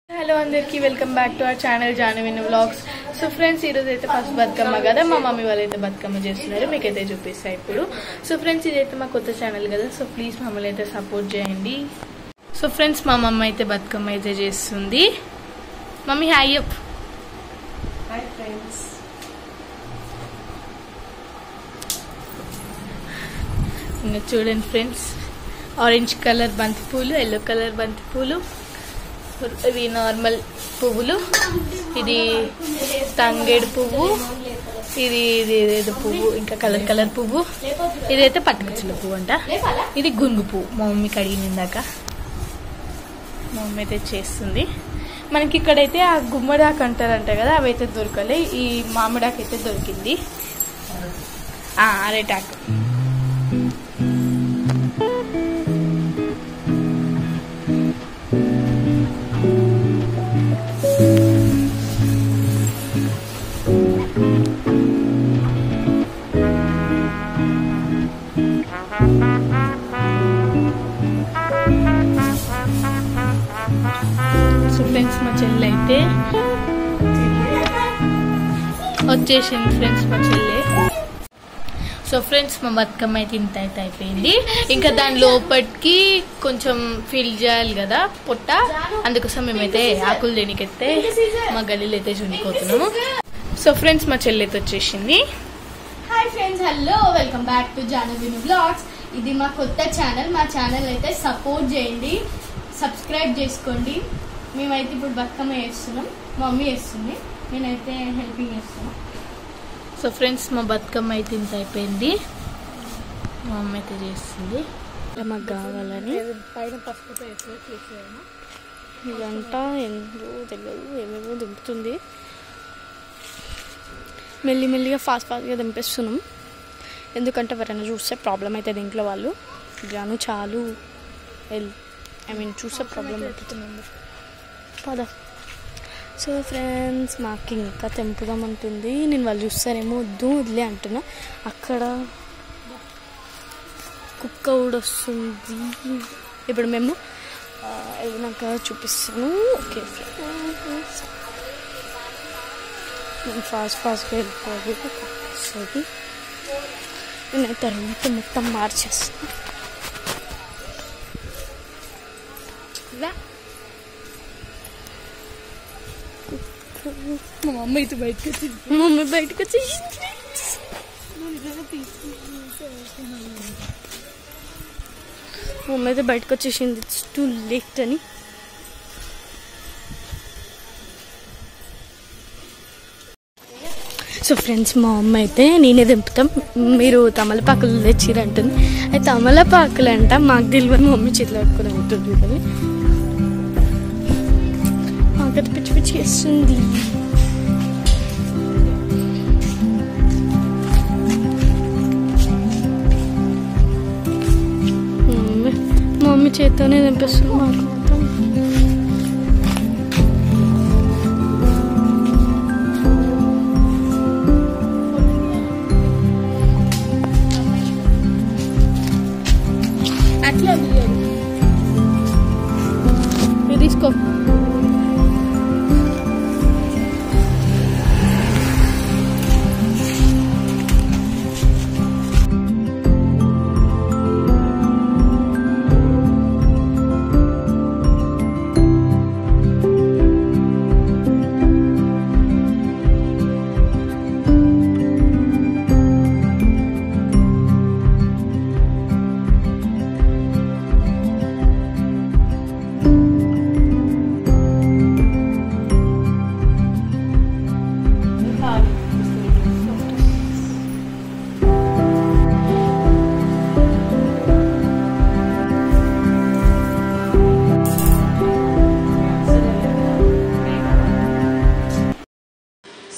Hello అందరికీ welcome back to our channel జానువిన్ vlogs. So friends, ఈరోజు అయితే ఫస్ట్ బతుకమ్మ కదా, మా మమ్మీ వాళ్ళు అయితే బతుకమ్మ చేస్తున్నారు, మీకైతే చూపిస్తాను ఇప్పుడు. సో ఫ్రెండ్స్, ఇదైతే మా కొత్త ఛానల్ కదా, సో ప్లీజ్ మమ్మల్ని అయితే సపోర్ట్ చేయండి. సో ఫ్రెండ్స్, మా మమ్మ అయితే బతుకమ్మ అయితే చేస్తుంది. Mummy hi up. Hi friends. ఇంకా చూడండి ఫ్రెండ్స్, ఆరెంజ్ కలర్ బంతి పూలు, ఎల్లో కలర్ బంతి పూలు, ఇవి నార్మల్ పువ్వులు, ఇది తంగేడు పువ్వు, ఇది ఏదో పువ్వు, ఇంకా కలర్ కలర్ పువ్వు, ఇదైతే పట్టుకొచ్చిన పువ్వు అంట, ఇది గునుగు పువ్వు. మా మమ్మీకి అడిగినందాక మా మమ్మీ అయితే చేస్తుంది. మనకి ఇక్కడైతే ఆ గుమ్మడాకు అంటారంట కదా, అవైతే దొరకలే. ఈ మామిడాకు అయితే దొరికింది, అరేటాకు. సో ఫ్రెండ్స్, మా చెల్లి అయితే వచ్చేసింది ఫ్రెండ్స్, మా చెల్లి. సో ఫ్రెండ్స్, మా బతుకమ్మ అయితే ఇంత అయితే అయిపోయింది. ఇంకా దాని లోపలికి కొంచెం ఫిల్ చేయాలి కదా పొట్ట, అందుకోసం మేమైతే ఆకులు దేనికైతే మా గల్లీలో అయితే చుండిపోతున్నాము. సో ఫ్రెండ్స్, మా చెల్లి అయితే వచ్చేసింది. Hi friends, hello, welcome back to జానువిన్ వ్లాగ్స్. ఇది మా కొత్త ఛానల్. మా ఛానల్ అయితే సపోర్ట్ చేయండి, సబ్స్క్రైబ్ చేసుకోండి. మేమైతే ఇప్పుడు బతుకమ్మ చేస్తున్నాం, మమ్మీ చేస్తుంది, నేనైతే హెల్పింగ్ చేస్తున్నాం. సో ఫ్రెండ్స్, మా బతుకమ్మ అయితే ఇంత అయిపోయింది, మా అమ్మ అయితే చేస్తుంది. మాకు కావాలని పైన పసుపుతో ఎట్లా చేసేయాను, ఇదంతా ఎందుకు తెలియదు, ఏమేమో దింపుతుంది. మెల్లిమెల్లిగా ఫాస్ట్గా దింపేస్తున్నాం, ఎందుకంటే ఎవరైనా చూస్తే ప్రాబ్లం అవుతుంది ఇంట్లో వాళ్ళు. జాను చాలు చూసే ప్రాబ్లం అవుతుంది పద. సో ఫ్రెండ్స్, మాకు ఇంకా తెంపుదామంటుంది. నేను వాళ్ళు చూస్తారేమో వద్దు వదిలే అంటున్నా. అక్కడ కుక్క కూడా వస్తుంది. ఇప్పుడు మేము వెళ్ళినాక చూపిస్తాను. ఓకే ఫ్రెండ్స్, నేను ఫాస్ట్గా వెళ్ళిపోవాలి, కుక్క వస్తుంది. నేను తర్వాత మొత్తం మార్చేస్తాను. మా మమ్మీ అయితే బయటకు వచ్చింది. మా మమ్మీ బయటకు వచ్చేసింది. మా మమ్మీ అయితే బయటకు వచ్చేసింది, ఇట్స్ టూ లేట్ అని. సో ఫ్రెండ్స్, మా అమ్మ అయితే నేనే దింపుతాం, మీరు తమలపాకులు తెచ్చిరంటుంది. అయితే తమలపాకులు అంట, మాకు తెలియదు, మా మమ్మీ చేతిలో పట్టుకుని ఉంటుంది కానీ మాకైతే పిచ్చి పిచ్చి వేస్తుంది. మా మమ్మీ చేతితోనే దింపిస్తుంది మాకు మొత్తం. అట్లా తీసుకో.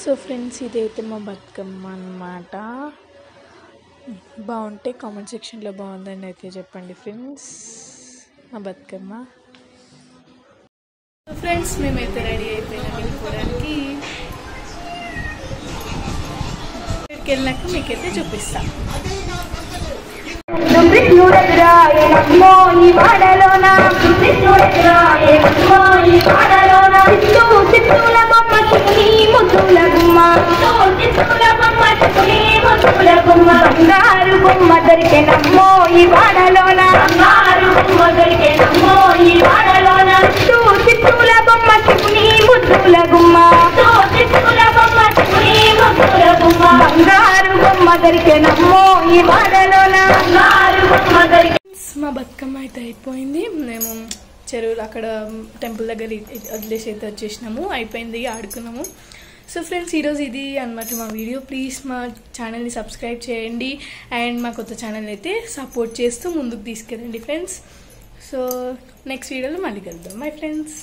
సో ఫ్రెండ్స్, ఇదైతే మా బతుకమ్మ అన్నమాట. బాగుంటే కామెంట్ సెక్షన్లో బాగుందని అయితే చెప్పండి ఫ్రెండ్స్, మా బతుకమ్మ. ఫ్రెండ్స్, మేమైతే రెడీ అయిపోయినాం వెళ్ళిపోవడానికి. ఇక్కడికి వెళ్ళాక మీకైతే చూపిస్తాం. కృష్ణుడెదురా ఏ నమ్మో ఈ వాడలోన కృష్ణుడెదురా ఏ నమ్మో ఈ వాడలోన దొరికేనమ్మో ఈ వాడలోన బంగారు బొమ్మ దొరికేనమ్మో ఈ వాడలోన చిత్తూల బొమ్మ శివుని ముద్దుల గుమ్మ చిత్తూల బొమ్మ శివుని ముద్దుల గుమ్మ బంగారు బొమ్మ దొరికేనమ్మో ఈ వాడలోన బంగారు బొమ్మ దొరికే. మా బతుకమ్మ అయితే అయిపోయింది. మేము చెరువులు అక్కడ టెంపుల్ దగ్గర వదిలేసి అయితే వచ్చేసినాము. అయిపోయింది, ఆడుకున్నాము. సో ఫ్రెండ్స్, ఈరోజు ఇది అనమాట మా వీడియో. ప్లీజ్ మా ఛానల్ని సబ్స్క్రైబ్ చేయండి అండ్ మా కొత్త ఛానల్ అయితే సపోర్ట్ చేస్తూ ముందుకు తీసుకెళ్ళండి ఫ్రెండ్స్. సో నెక్స్ట్ వీడియోలో మళ్ళీ కలుద్దాం. Bye friends.